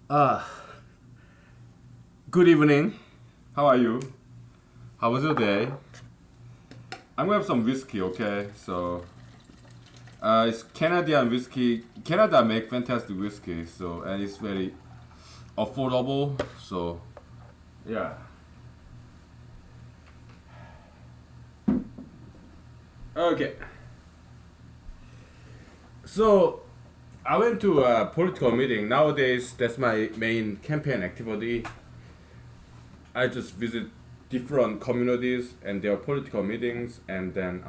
Uh, Good evening. How are you? How was your day? I'm gonna have some whiskey, okay? It's Canadian whiskey. Canada make fantastic whiskey, and it's very affordable. Yeah. Okay. So, I went to a political meeting. Nowadays, that's my main campaign activity. I just visit different communities and their political meetings, and then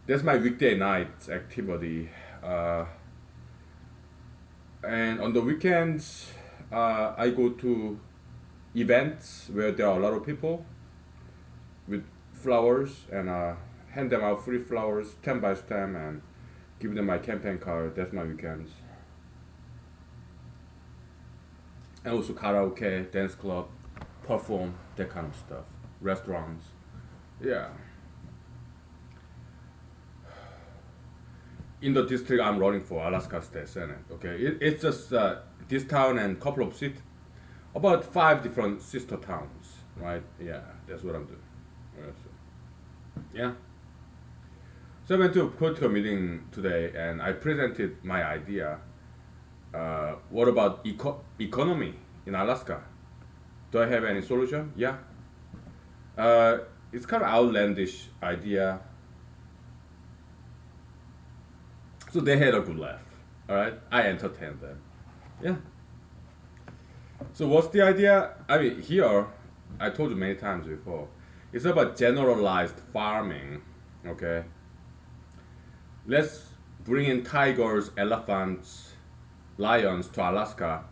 that's my weekday night activity. Uh, and on the weekends, I go to events where there are a lot of people with flowers and hand them out free flowers, stem by stem, and give them my campaign card. That's my weekends. And also karaoke, dance club, perform, that kind of stuff. Restaurants. Yeah. In the district I'm running for, Alaska State Senate. Okay, it's just this town and couple of about five different sister towns, right? Yeah, that's what I'm doing. Yeah. So I went to a political meeting today and I presented my idea. What about economy in Alaska? Do I have any solution? Yeah. Uh, it's kind of outlandish idea. So they had a good laugh. All right, I entertained them. Yeah. So what's the idea? I mean, here, I told you many times before, it's about generalized farming. Okay, let's bring in tigers, elephants, lions to Alaska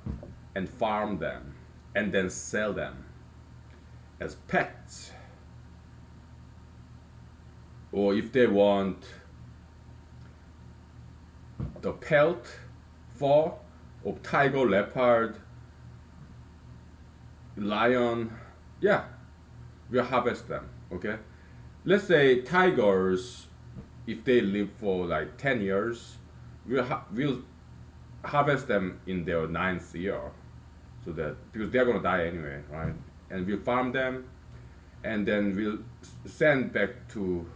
and farm them and then sell them as pets. Or if they want the pelt, fur of tiger, leopard, lion, yeah, we'll harvest them. Okay, let's say tigers, if they live for like 10 years, we'll harvest them in their ninth year, so that because they're gonna die anyway, right? And we'll farm them, and then we'll send back to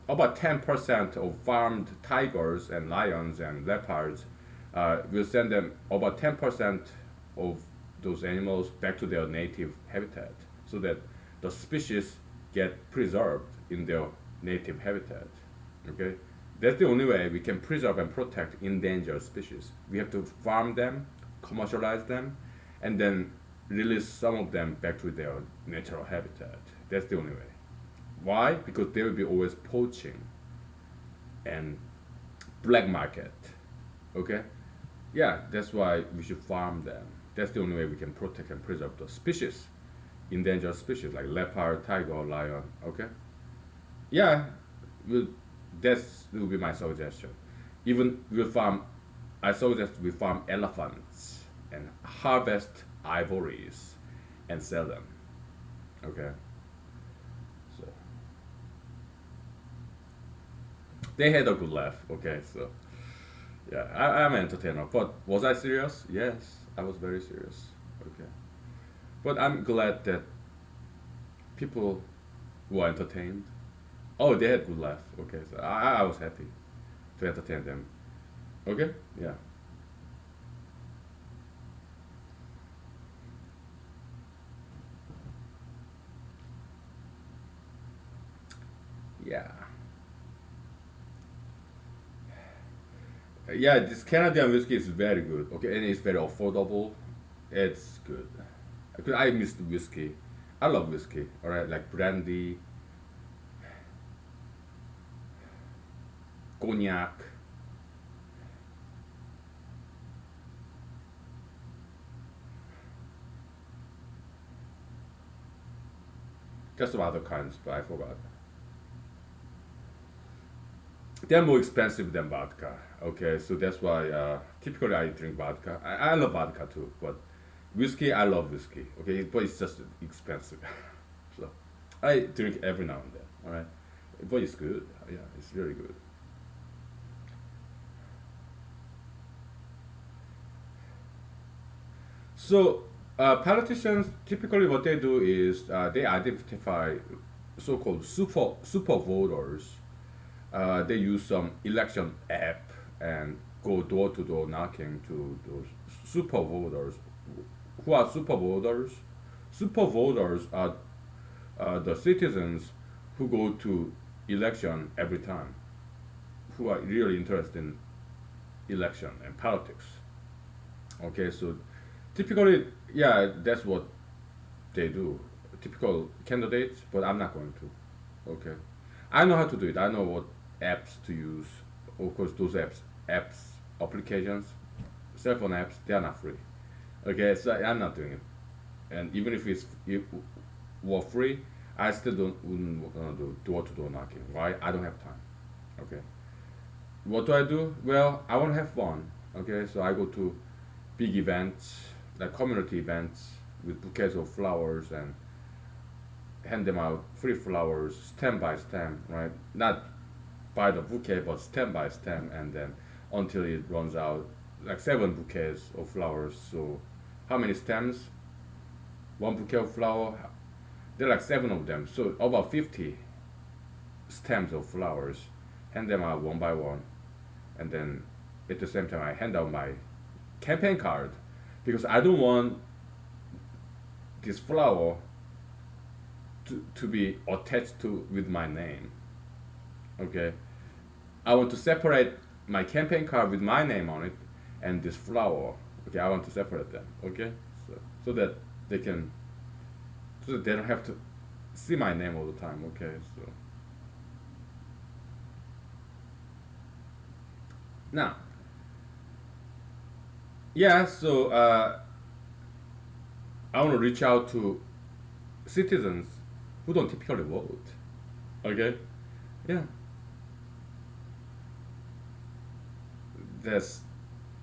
about 10% of farmed tigers and lions and leopards. We'll send them about 10% of those animals back to their native habitat, so that the species get preserved in their native habitat. Okay, that's the only way we can preserve and protect endangered species. We have to farm them, commercialize them, and then release some of them back to their natural habitat. That's the only way. Why? Because there will be always poaching and black market. Okay? Yeah, that's why we should farm them. That's the only way we can protect and preserve the species, endangered species like leopard, tiger, lion. Okay? Yeah, we'll, that's will be my suggestion. Even we farm, I suggest we farm elephants and harvest ivories and sell them. Okay? So they had a good laugh. Okay, so yeah, I'm an entertainer. But was I serious? Yes, I was very serious. Okay, but I'm glad that people were entertained. Oh, they had good laugh. Okay, so I was happy to entertain them. Okay, yeah, yeah, yeah. This Canadian whiskey is very good. Okay, and it's very affordable. It's good. Because I miss the whiskey. I love whiskey. All right, like brandy, cognac. Just some other kinds, but I forgot. They're more expensive than vodka. Okay, so that's why typically I drink vodka. I love vodka too, but whiskey, I love whiskey. Okay, but it's just expensive. So I drink every now and then. All right, but it's good. Yeah, it's really good. So politicians typically what they do is they identify so-called super voters. They use some election app and go door to door knocking to those super voters. Who are super voters? Super voters are the citizens who go to election every time, who are really interested in election and politics. Okay, so typically, yeah, that's what they do. Typical candidates, but I'm not going to. Okay, I know how to do it. I know what apps to use. Of course, those applications, cell phone apps, they are not free. Okay, so I'm not doing it. And even if it were free, I still wouldn't wanna do door to door knocking. Why? I don't have time. Okay. What do I do? Well, I want to have fun. Okay, so I go to big events, like community events with bouquets of flowers and hand them out free flowers, stem by stem, right? Not by the bouquet, but stem by stem, and then until it runs out, like seven bouquets of flowers. So, how many stems? One bouquet of flower. There are like seven of them, so about 50 stems of flowers. Hand them out one by one, and then at the same time I hand out my campaign card because I don't want this flower to be attached to with my name. Okay, I want to separate my campaign card with my name on it and this flower. Okay, I want to separate them. Okay, so so that they can so that they don't have to see my name all the time. Okay, so now yeah, so I want to reach out to citizens who don't typically vote. Okay, yeah, that's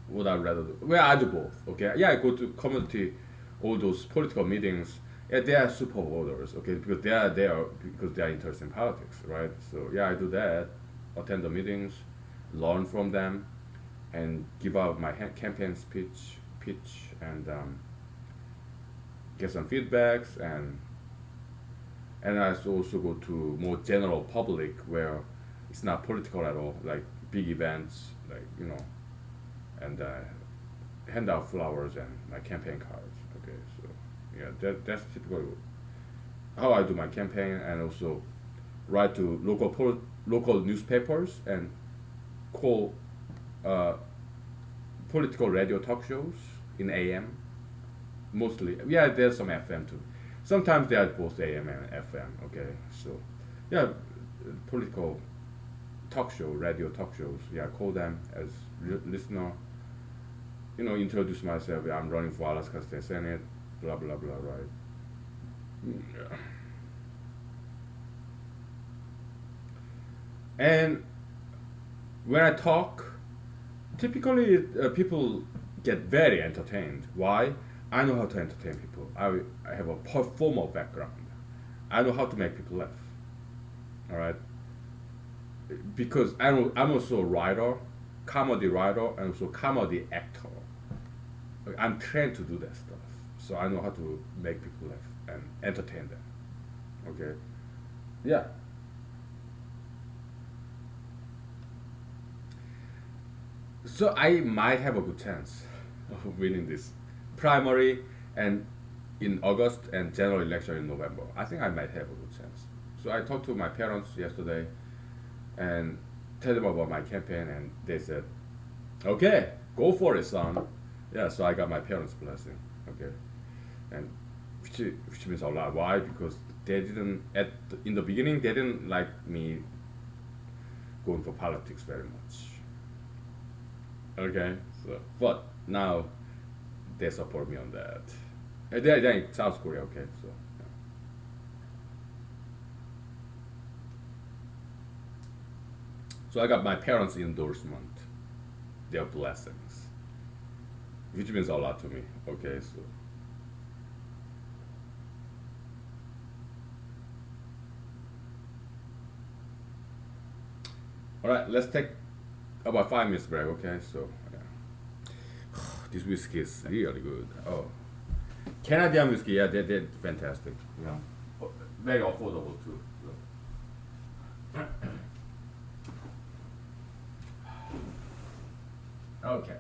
what I'd rather do. Well, I do both. Okay, yeah, I go to community, all those political meetings. Yeah, they are super voters. Okay, because they are there because they are interested in politics, right? So yeah, I do that. Attend the meetings, learn from them, and give out my campaign pitch, and get some feedbacks, and I also go to more general public where it's not political at all, like big events, like and hand out flowers and my campaign cards. Okay, so yeah, that's typically how I do my campaign, and also write to local newspapers and call uh, political radio talk shows in AM mostly. Yeah, there's some FM too. Sometimes they are both AM and FM. Okay, so yeah, political talk show, radio talk shows. Yeah, call them as listener. Introduce myself. Yeah, I'm running for Alaska State Senate. Blah blah blah. Right. Yeah. And when I talk, typically people get very entertained. Why? I know how to entertain people. I have a performer background. I know how to make people laugh. All right. Because I'm also a writer, comedy writer, and also comedy actor. I'm trained to do that stuff, so I know how to make people laugh and entertain them. Okay. Yeah. So I might have a good chance of winning this primary and in August and general election in November. I think I might have a good chance. So I talked to my parents yesterday and tell them about my campaign, and they said, "Okay, go for it, son." Yeah, so I got my parents' blessing. Okay, and which means a lot. Why? Because they didn't in the beginning they didn't like me going for politics very much. Okay, so but now they support me on that. They're in South Korea. Okay, so yeah. So I got my parents' endorsement, their blessings, which means a lot to me. Okay, so all right, let's take about 5 minutes break. Okay, so yeah. This whiskey is really good. Oh. Canadian whiskey, yeah, they're fantastic. Yeah, very affordable too. Okay.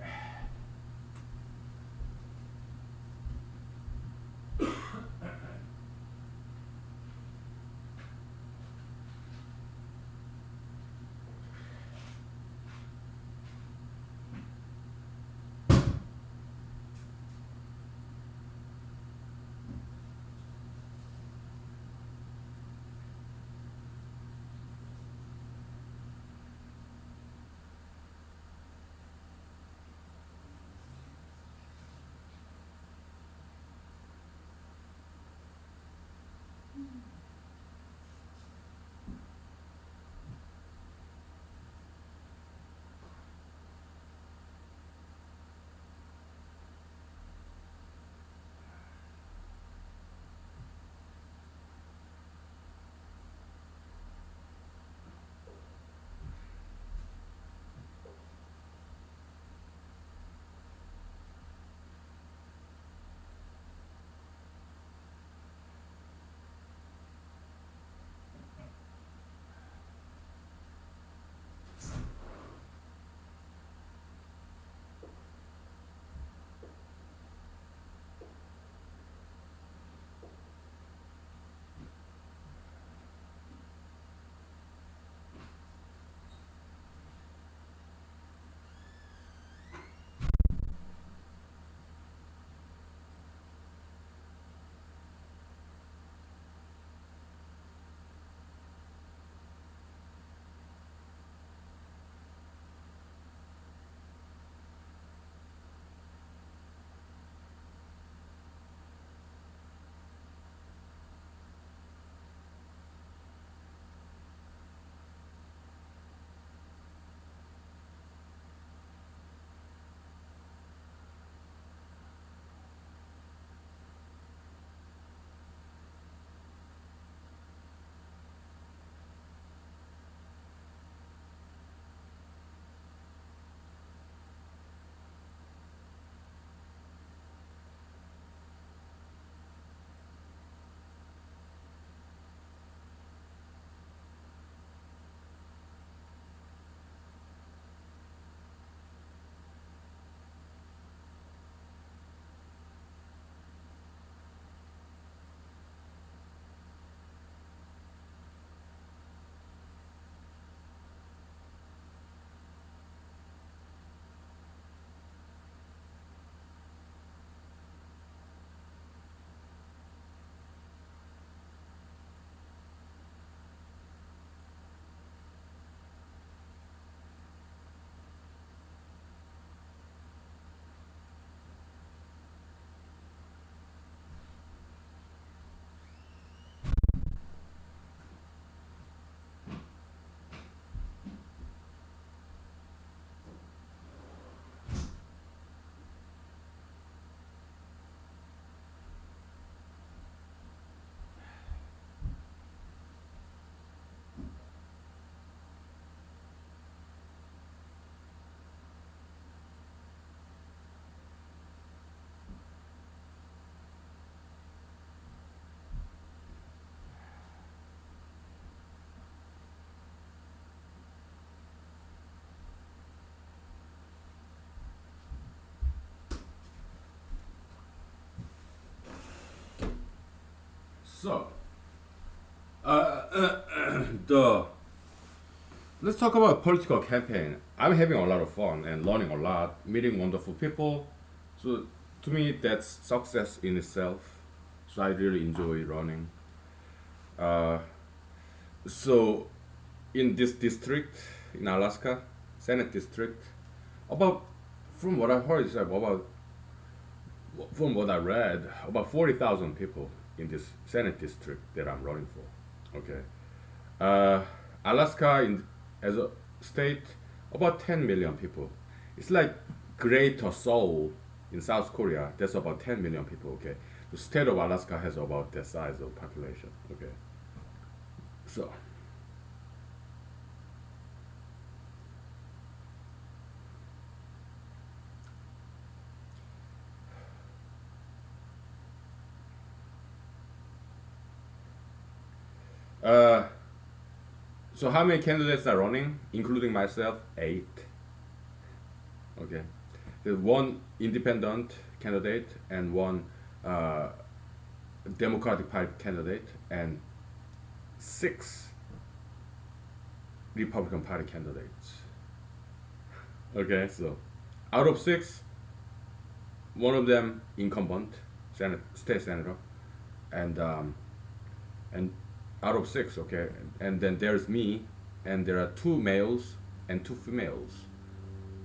So, the let's talk about political campaign. I'm having a lot of fun and learning a lot, meeting wonderful people. So to me, that's success in itself. So I really enjoy running. Uh, so in this district in Alaska, Senate district, about from what I heard is about from what I read, about 40,000 people in this Senate district that I'm running for. Okay. Uh, Alaska in, as a state, about 10 million people. It's like Greater Seoul in South Korea. That's about 10 million people. Okay, the state of Alaska has about that size of population. Okay, so Uh, so how many candidates are running, including myself? Eight. Okay. There's one independent candidate and one uh, Democratic Party candidate and six Republican Party candidates. Okay, so out of six, one of them incumbent, state senator, and and out of six, okay, and then there's me, and there are two males and two females,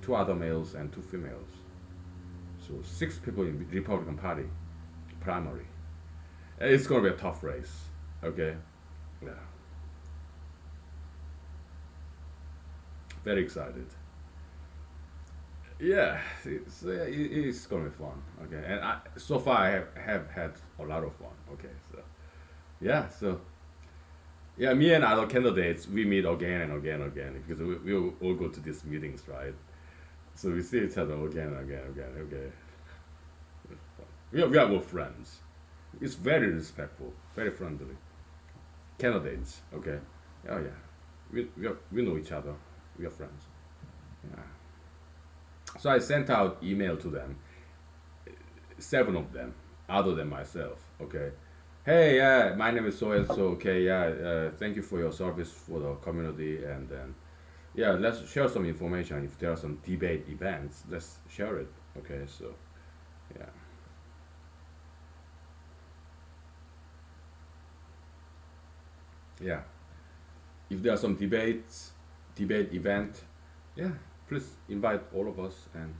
two other males and two females. So six people in Republican Party primary. It's gonna be a tough race. Okay, yeah, very excited. Yeah, it's gonna be fun. Okay, and so far I have had a lot of fun. Okay, so yeah, so yeah, me and other candidates we meet again and again and again because we all go to these meetings, right? So we see each other again and again and again. Okay, we are all friends. It's very respectful, very friendly. Candidates, okay. Oh yeah, we know each other. We are friends. Yeah. So I sent out email to them, seven of them, other than myself. Okay. Hey, yeah, my name is so and so. Okay, yeah, thank you for your service for the community, and then yeah, let's share some information. If there are some debate events, let's share it. Okay, so yeah, yeah. If there are some debate event, yeah, please invite all of us, and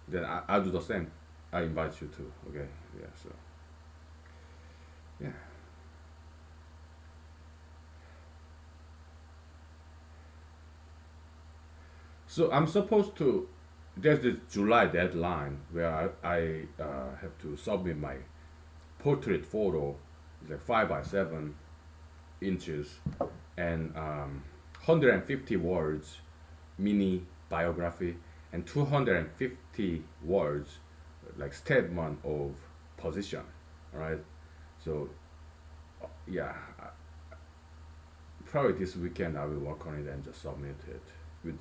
then I'll do the same. I invite you too. Okay, yeah. So yeah. So I'm supposed to. There's this July deadline where I have to submit my portrait photo. It's like 5 by 7 inches and 150 words mini biography and 250 words like statement of position. All right. So yeah, probably this weekend I will work on it and just submit it with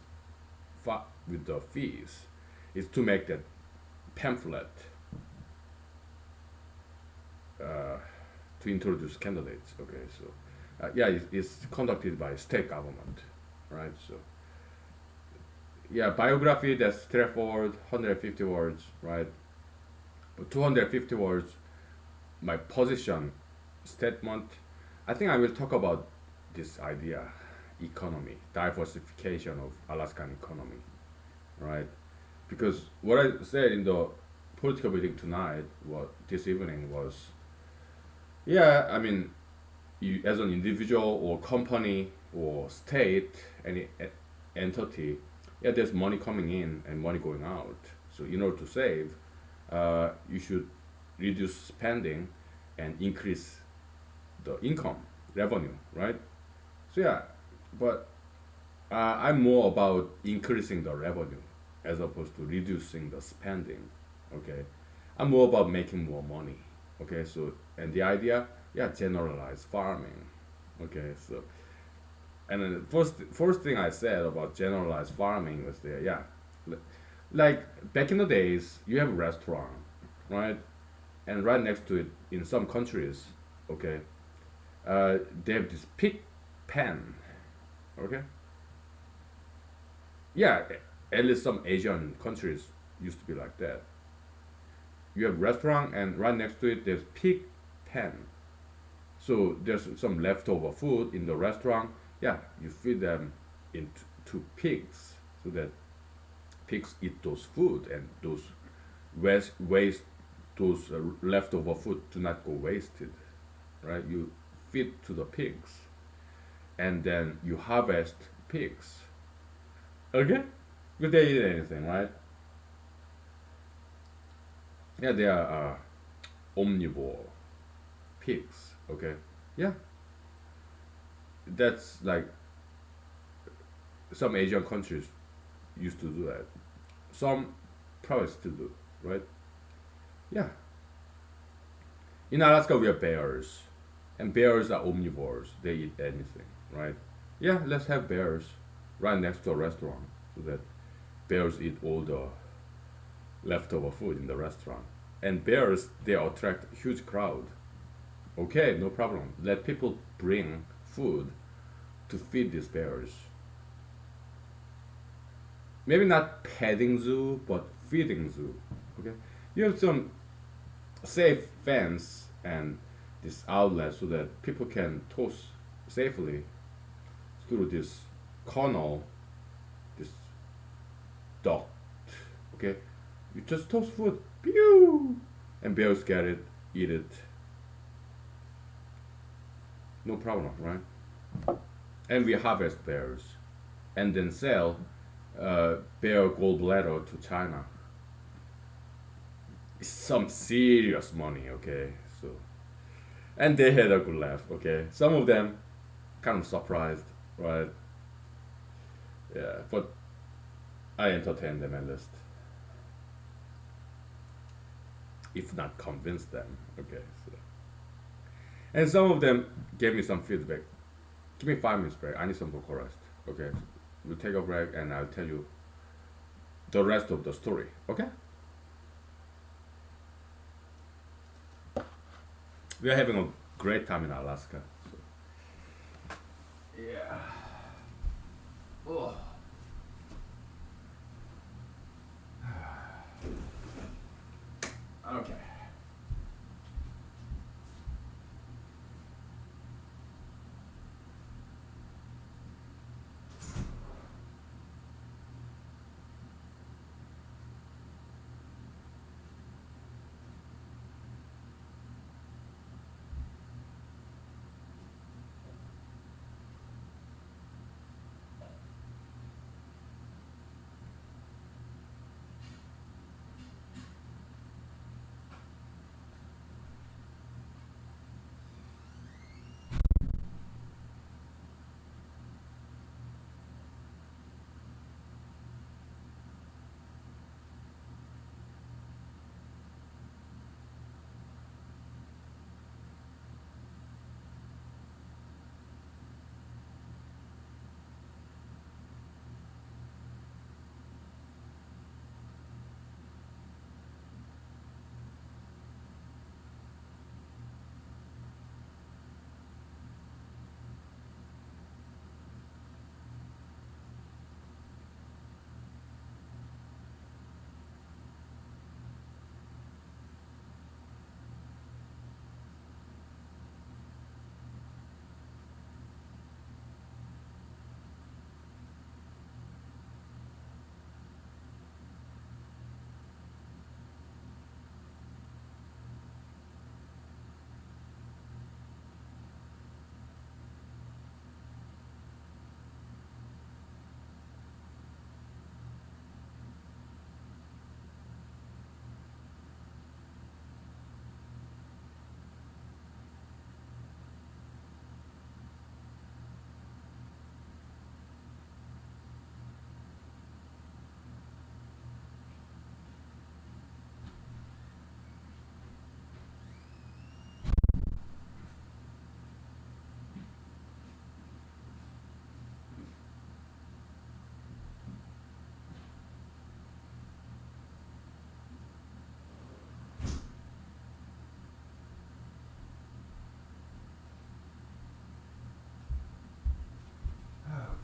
with the fees is to make that pamphlet uh, to introduce candidates. Okay, so yeah, it's conducted by state government, right? So yeah, biography that's straightforward, 150 words, right? But 250 words, my position statement. I think I will talk about this idea, economy, diversification of Alaskan economy, right? Because what I said in the political meeting tonight, what this evening was, yeah, I mean, you, as an individual or company or state, any entity, yeah, there's money coming in and money going out. So in order to save, you should reduce spending and increase the income, revenue, right? So yeah, but I'm more about increasing the revenue as opposed to reducing the spending. Okay, I'm more about making more money. Okay, so and the idea, yeah, generalized farming. Okay, so and then the first thing I said about generalized farming was there, yeah, like back in the days, you have a restaurant, right, and right next to it, in some countries, okay, they have this pig pen, okay, yeah, at least some Asian countries used to be like that. You have restaurant and right next to it there's pig pen. So there's some leftover food in the restaurant. Yeah, you feed them into to pigs so that pigs eat those food and those waste those leftover food do not go wasted, right? You feed to the pigs and then you harvest pigs. Okay, but they eat anything, right? Yeah, they are omnivore pigs. Okay, yeah, that's like some Asian countries used to do that. Some probably still do, right? Yeah. In Alaska, we have bears And bears are omnivores. They eat anything, right? Yeah, let's have bears right next to a restaurant so that bears eat all the leftover food in the restaurant. And bears, they attract huge crowd. Okay, no problem. Let people bring food to feed these bears. Maybe not petting zoo, but feeding zoo. Okay, you have some safe fence and this outlet so that people can toss safely through this canal, this duct. Okay, you just toss food, pew, and bears get it, eat it, no problem, right? And we harvest bears, and then sell bear gallbladder to China. It's some serious money, okay? So, and they had a good laugh, okay? Some of them kind of surprised, right? Yeah, but I entertained them at least, if not convinced them, okay? So, and some of them gave me some feedback. Give me 5 minutes break. I need some vocal rest. Okay, we'll take a break, and I'll tell you the rest of the story. Okay? We are having a great time in Alaska. So. Yeah. Oh. Okay.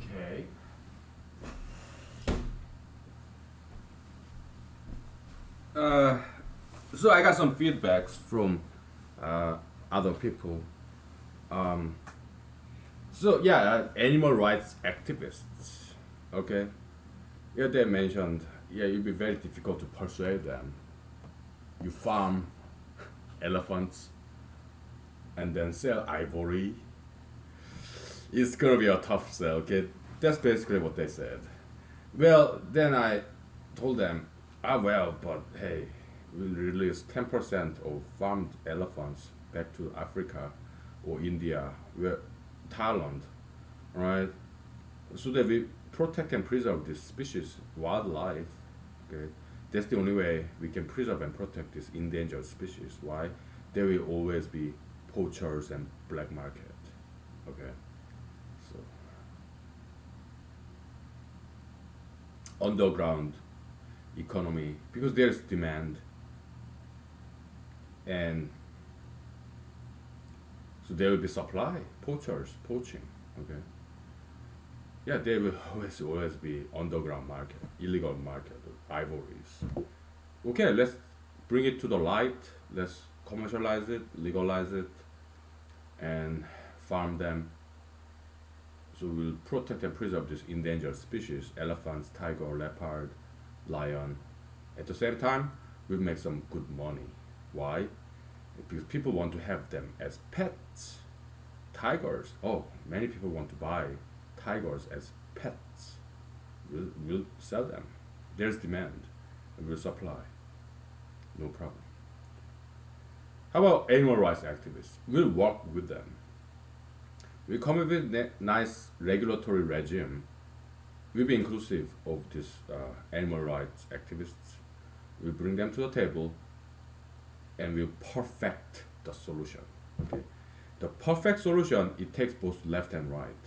Okay. Uh, so I got some feedbacks from uh, other people. Um, so yeah, animal rights activists. Okay, yeah, they mentioned yeah, it'd be very difficult to persuade them. You farm elephants and then sell ivory. It's gonna be a tough sell. Okay, that's basically what they said. Well, then I told them, ah, well, but hey, we'll release 10% of farmed elephants back to Africa or India, where Thailand, right? So that we protect and preserve this species, wildlife. Okay, that's the only way we can preserve and protect this endangered species. Why? There will always be poachers and black market. Okay, so underground economy because there's demand, and so there will be supply, poachers poaching. Okay, yeah, there will always be underground market, illegal market of ivories. Okay, let's bring it to the light. Let's commercialize it, legalize it, and farm them. So we'll protect and preserve these endangered species: elephants, tiger, leopard, lion. At the same time, we'll make some good money. Why? Because people want to have them as pets. Tigers. Oh, many people want to buy tigers as pets. We'll sell them. There's demand, and we'll supply. No problem. How about animal rights activists? We'll work with them. We come up with nice regulatory regime. We'll be inclusive of these animal rights activists. We bring them to the table, and we'll perfect the solution. Okay, the perfect solution, it takes both left and right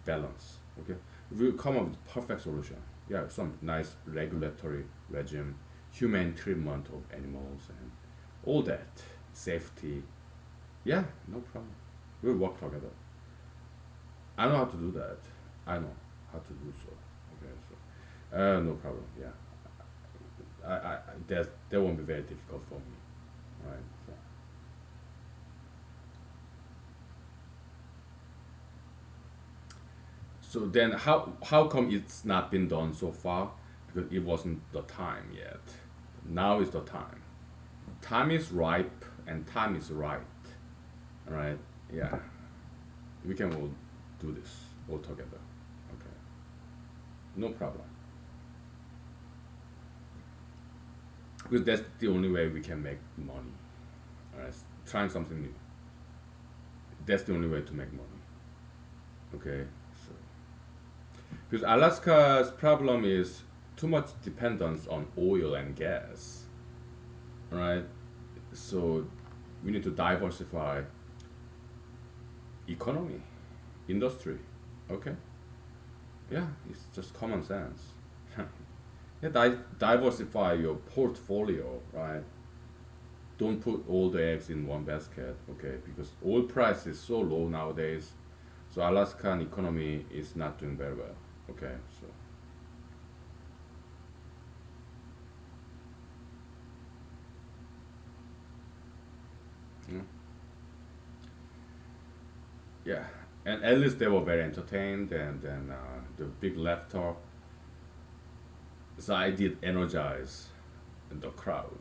balance. Okay, we'll come up with perfect solution. Yeah, some nice regulatory regime, humane treatment of animals, and all that safety. Yeah, no problem. We'll work together. I know how to do that. I know how to do so. Okay, so no problem. Yeah, that won't be very difficult for me. Right. So, so then, how come it's not been done so far? Because it wasn't the time yet. Now is the time. Time is ripe and time is right. All right. Yeah. We can all do this all together. Okay. No problem. Because that's the only way we can make money. All right. Trying something new. That's the only way to make money. Okay. So because Alaska's problem is too much dependence on oil and gas. All right. So we need to diversify economy, industry. Okay. Yeah, it's just common sense. Yeah, diversify your portfolio, right? Don't put all the eggs in one basket, okay? Because oil price is so low nowadays, so Alaskan economy is not doing very well, okay? So mm, yeah, and at least they were very entertained, and then the big laughter. So I did energize the crowd,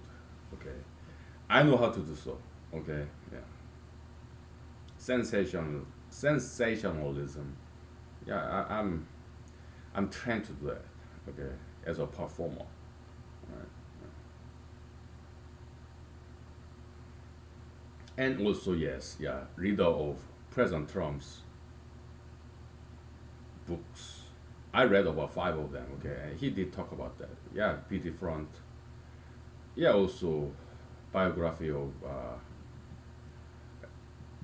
okay? I know how to do so, okay? Yeah, sensationalism. Yeah, I'm trained to do that, okay, as a performer. Right? And also, yes, yeah, reader of President Trump's books. I read about five of them, okay, and he did talk about that. Yeah, BD Front. Yeah, also biography of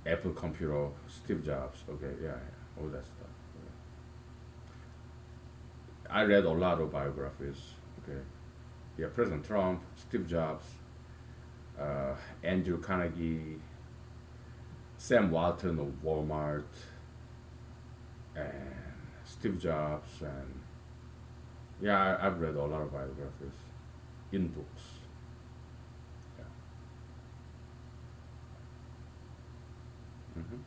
Apple computer, Steve Jobs, okay, yeah, yeah, all that stuff. Okay. I read a lot of biographies, okay. Yeah, President Trump, Steve Jobs, Andrew Carnegie, Sam Walton of Walmart, and Steve Jobs, and yeah, I've read a lot of biographies in books. Yeah. Hmm.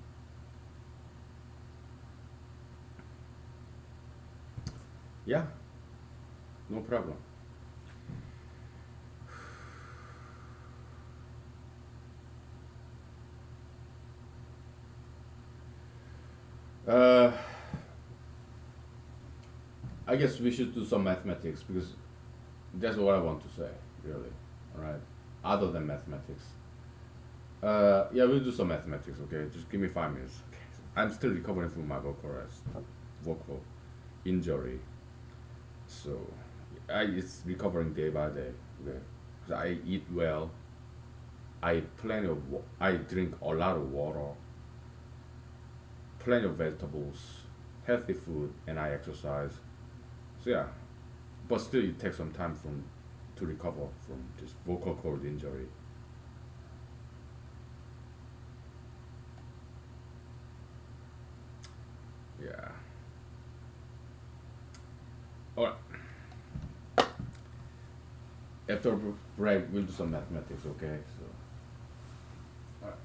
Yeah, no problem. Uh, I guess we should do some mathematics because that's what I want to say, really. All right. Other than mathematics. Yeah, we'll do some mathematics. Okay, just give me 5 minutes. Okay. I'm still recovering from my vocal injury, so it's recovering day by day. Okay, 'cause I eat well, I drink a lot of water, plenty of vegetables, healthy food, and I exercise. So yeah, but still it takes some time from to recover from this vocal cord injury. Yeah. All right. After break, we'll do some mathematics. Okay. So. All right.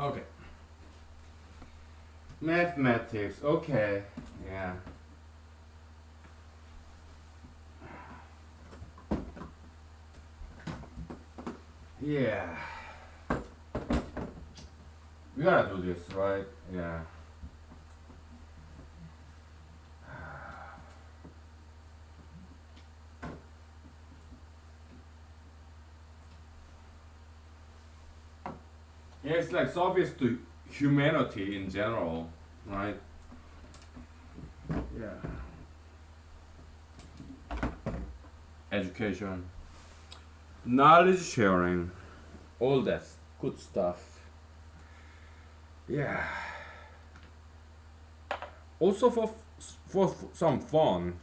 Okay. Mathematics. Okay. Yeah. Yeah. We gotta do this, right? Yeah. Yeah, it's like service to humanity in general, right? Yeah. Education, knowledge sharing, all that good stuff. Yeah. Also for some fun,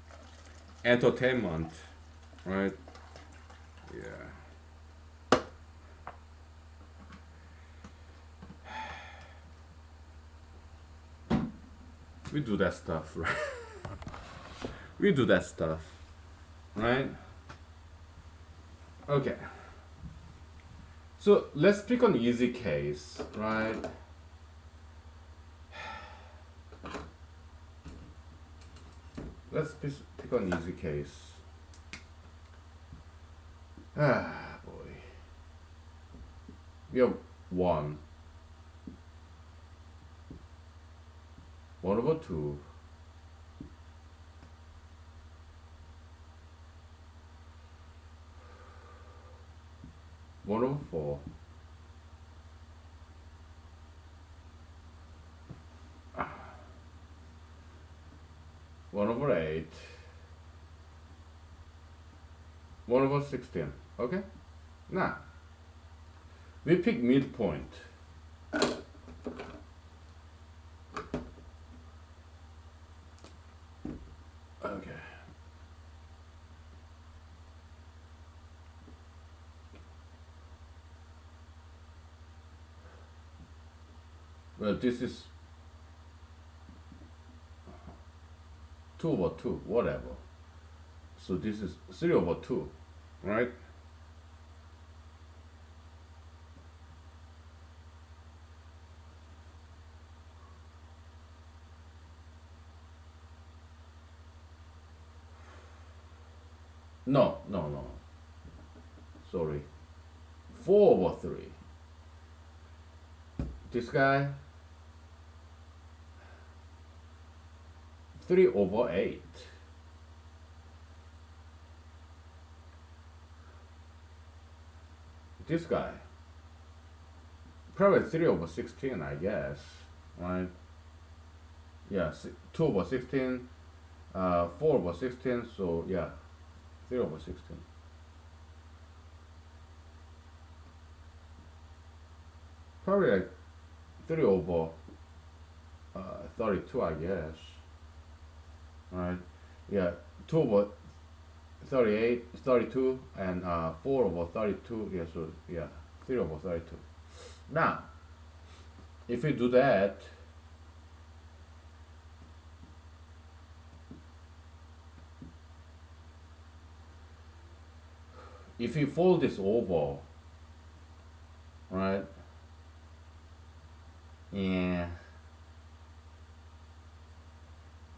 entertainment, right? Yeah. We do that stuff, right? We do that stuff, right? Okay. So let's pick an easy case, right? Let's pick an easy case. Ah, boy. We have 1, 1 over 2, 1 over 4, 1 over 8, 1 over 16. Okay? Now, we pick midpoint. Okay. Well, this is 2 over 2, whatever. So this is 3 over 2, right? No, no, no. Sorry. 4 over 3. This guy, 3 over 8. This guy, probably 3 over 16, I guess, right? Yeah, 2 over 16, 4 over 16, so yeah, 3 over 16. Probably like 3 over 32, I guess, right? Yeah, 2 over 38, 32, and 4 over 32, yeah, so yeah, 3 over 32. Now, if we do that, if we fold this over, right, yeah,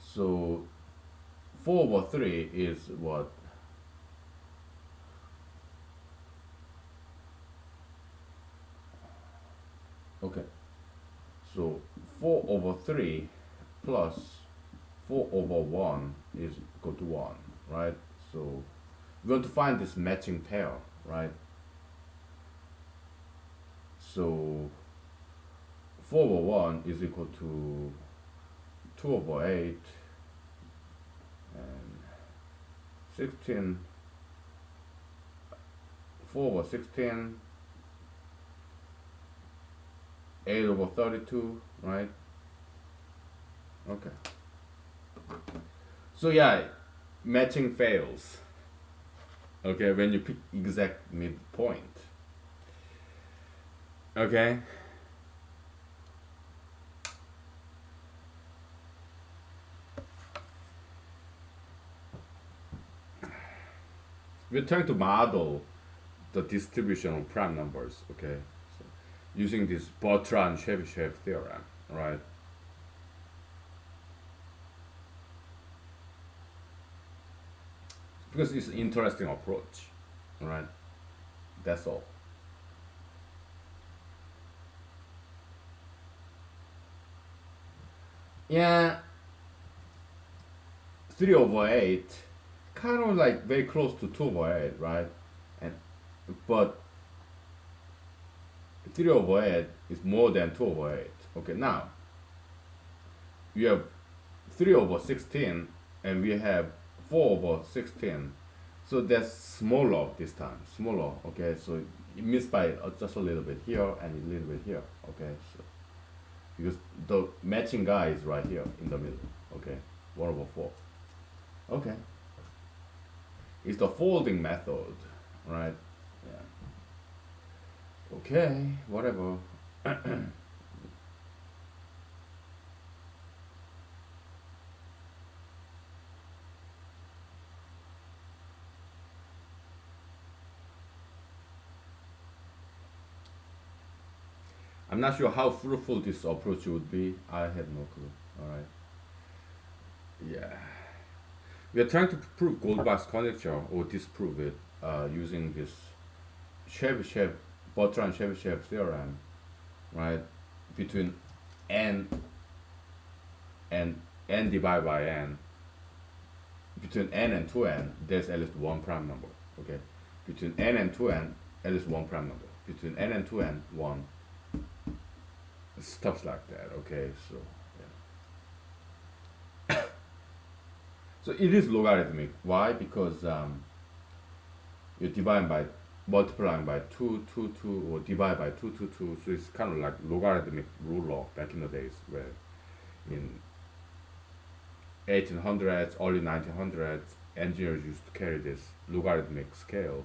so 4 over 3 is what? Okay, so 4 over 3 plus 4 over 1 is equal to 1, right? So we're going to find this matching pair, right? So 4 over 1 is equal to 2 over 8 and 16, 4 over 16, 8 over 32, right? Okay. So yeah, matching fails. Okay, when you pick exact midpoint. Okay. We're trying to model the distribution of prime numbers. Okay. So using this Bertrand-Chebyshev theorem, right? Because it's an interesting approach, right? That's all. Yeah, 3/8, kind of like very close to 2/8, right? And but 3/8 is more than 2/8. Okay, now we have 3/16 and we have 4/16. So that's smaller this time, smaller. Okay, so it missed by just a little bit here and a little bit here. Okay, so because the matching guy is right here in the middle. Okay, 1/4. Okay, it's the folding method, right? Yeah. Okay, whatever. I'm not sure how fruitful this approach would be. I have no clue. All right. Yeah. We are trying to prove Goldbach's conjecture or disprove it using this Chebyshev, Bertrand-Chebyshev theorem, right? Between n and n divided by n, between n and 2n, there's at least one prime number. Okay. Between n and 2n, at least one prime number. Between n and 2n, one. Stuff like that. Okay. So yeah. So it is logarithmic. Why? Because you're dividing by multiplying by 2, 2, 2, or divide by 2, 2, 2. So it's kind of like logarithmic ruler back in the days where in 1800s, early 1900s, engineers used to carry this logarithmic scale,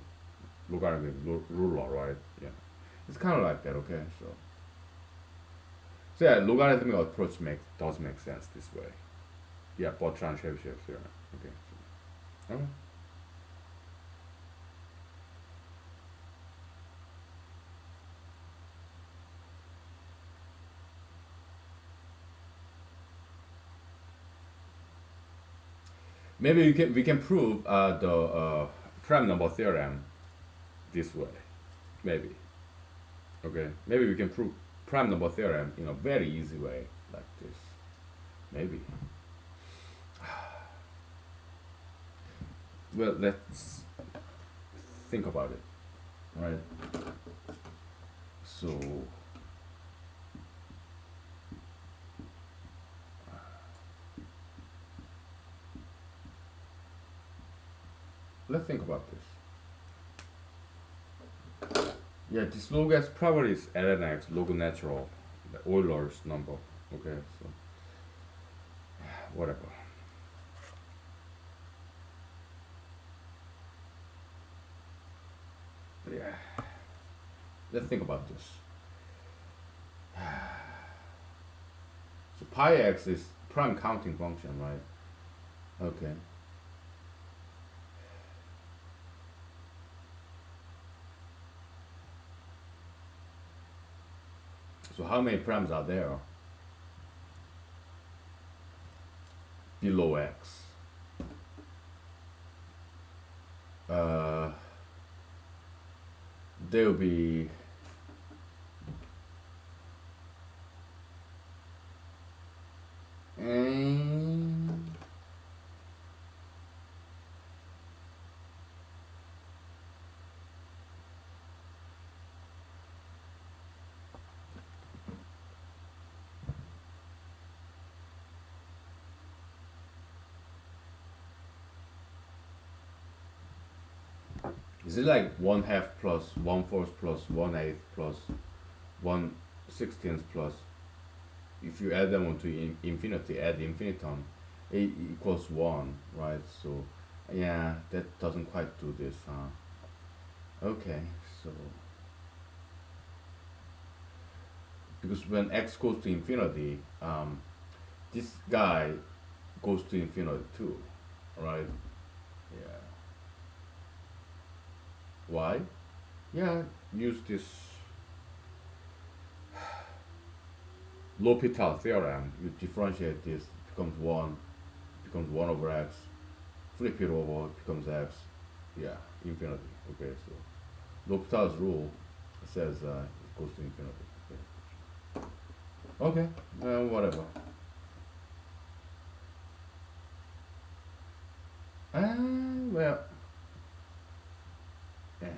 logarithmic ruler, right? Yeah. It's kind of like that, okay? So yeah, logarithmic approach does make sense this way. Yeah, Bertrand-Chebyshev theorem. Okay. So, okay. Maybe we can prove the prime number theorem this way. Maybe. Okay. Maybe we can prove prime number theorem in a very easy way like this. Maybe. Well, let's think about it. Right. So let's think about this. Yeah, this log s probably is ln x log natural, the Euler's number. Okay, so whatever. Yeah, let's think about this. So pi x is prime counting function, right? Okay. So how many primes are there below x? Uh, there will be is it like 1/2 plus 1/4 plus 1/8 plus 1/16 plus, if you add them onto infinity, add infinitum, it equals 1, right? So yeah, that doesn't quite do this, huh? Okay, so because when x goes to infinity, this guy goes to infinity too, right? Yeah. Why? Yeah, use this L'Hopital theorem, you differentiate this, becomes 1 over x, flip it over, becomes x, yeah, infinity. Okay, so L'Hopital's rule says it goes to infinity. Okay, whatever. Well, yeah.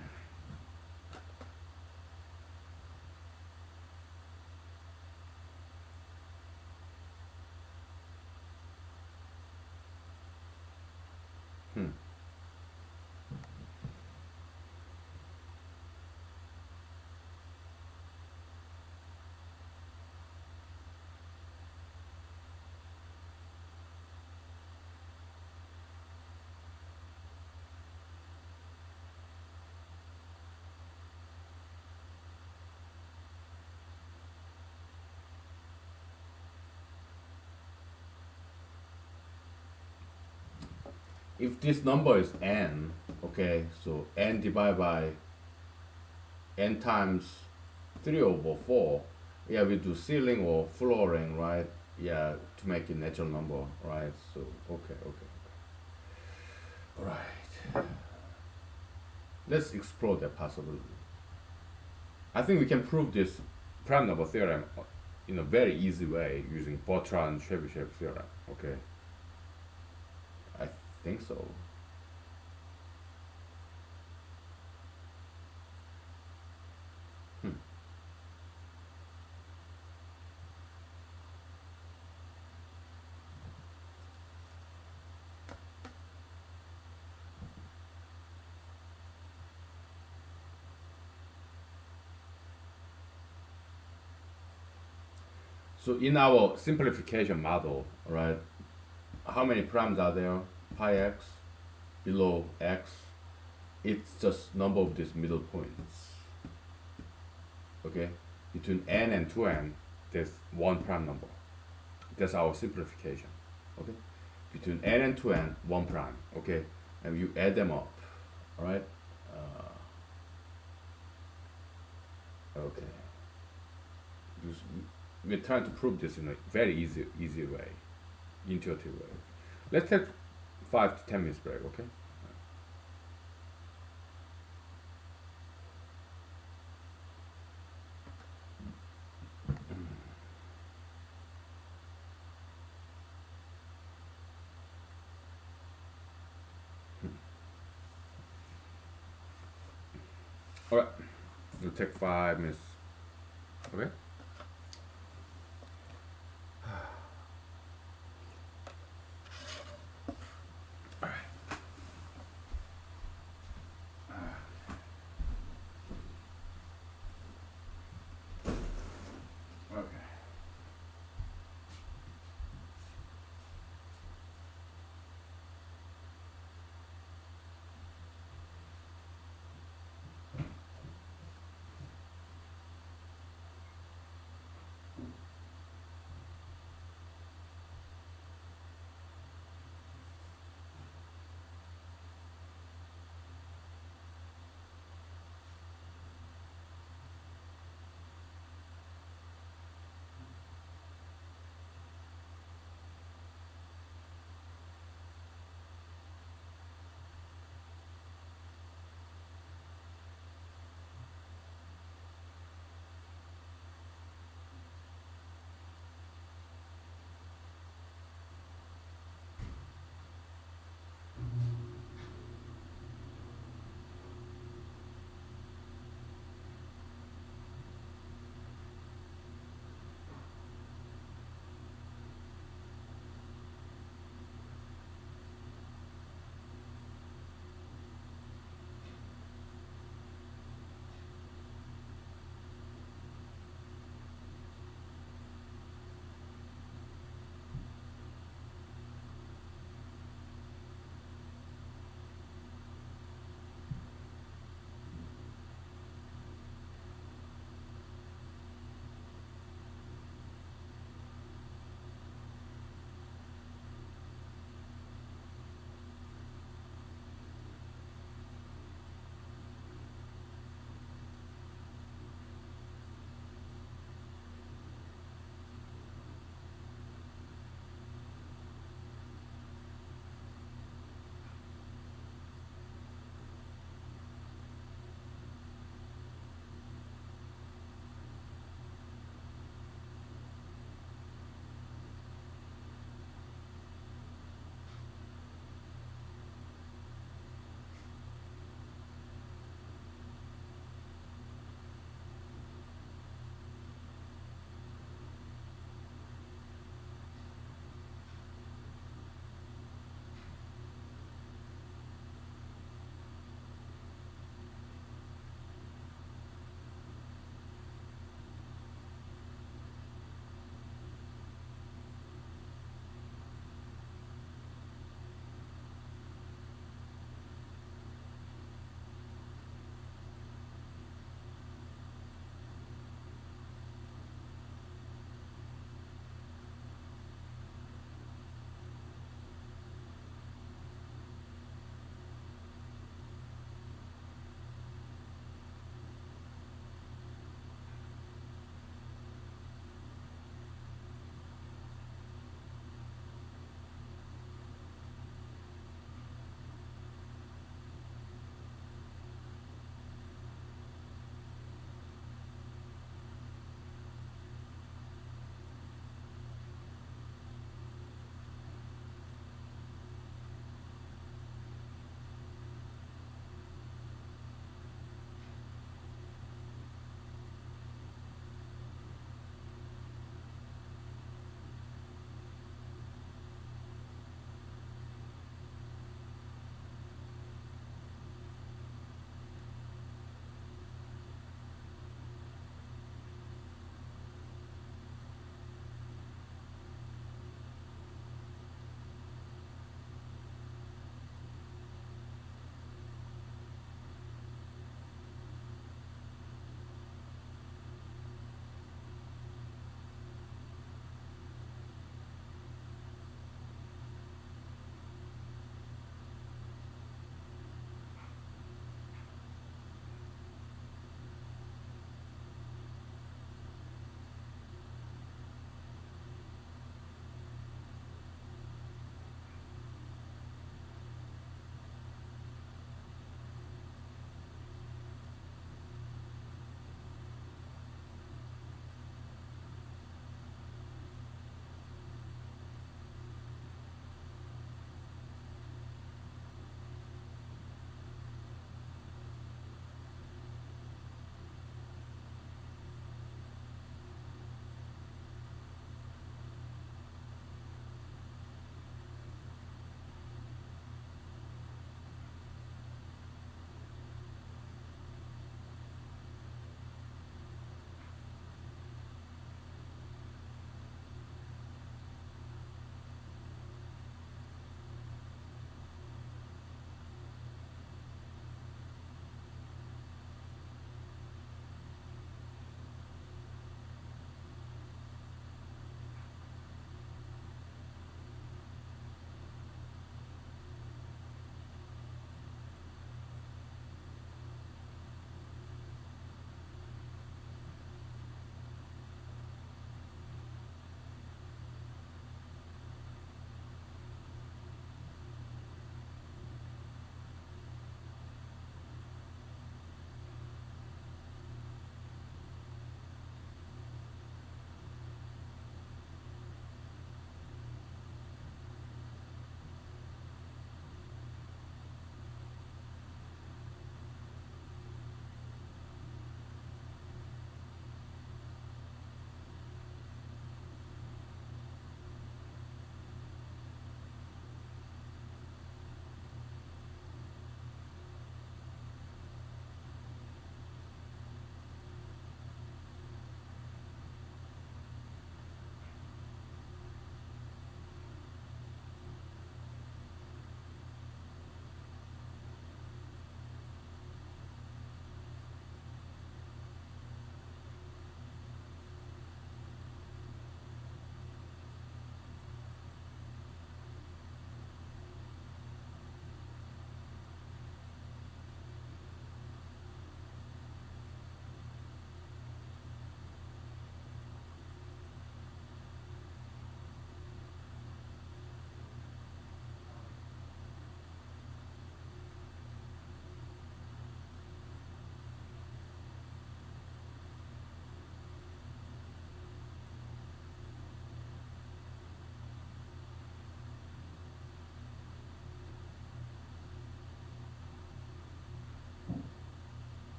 Hmm. If this number is n, okay, so n divided by n times 3 over 4, yeah, we do ceiling or flooring, right? Yeah, to make it natural number, right? So, okay. All right. Let's explore that possibility. I think we can prove this prime number theorem in a very easy way using Bertrand-Chebyshev theorem, okay? I think so. Hmm. So in our simplification model, right, how many primes are there? Pi x below x. It's just number of these middle points. Okay, between n and 2n, there's one prime number. That's our simplification. Okay, between n and 2n, one prime. Okay, and you add them up. All right. Okay. Because we're trying to prove this in a very easy way, intuitive way. Let's take 5 to 10 minutes break. Okay. All right. We'll take 5 minutes. Okay. Okay.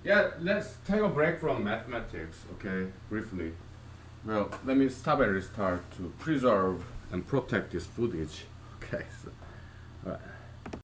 Yeah, let's take a break from mathematics, okay, briefly. Well, let me stop and restart to preserve and protect this footage. Okay, so, alright.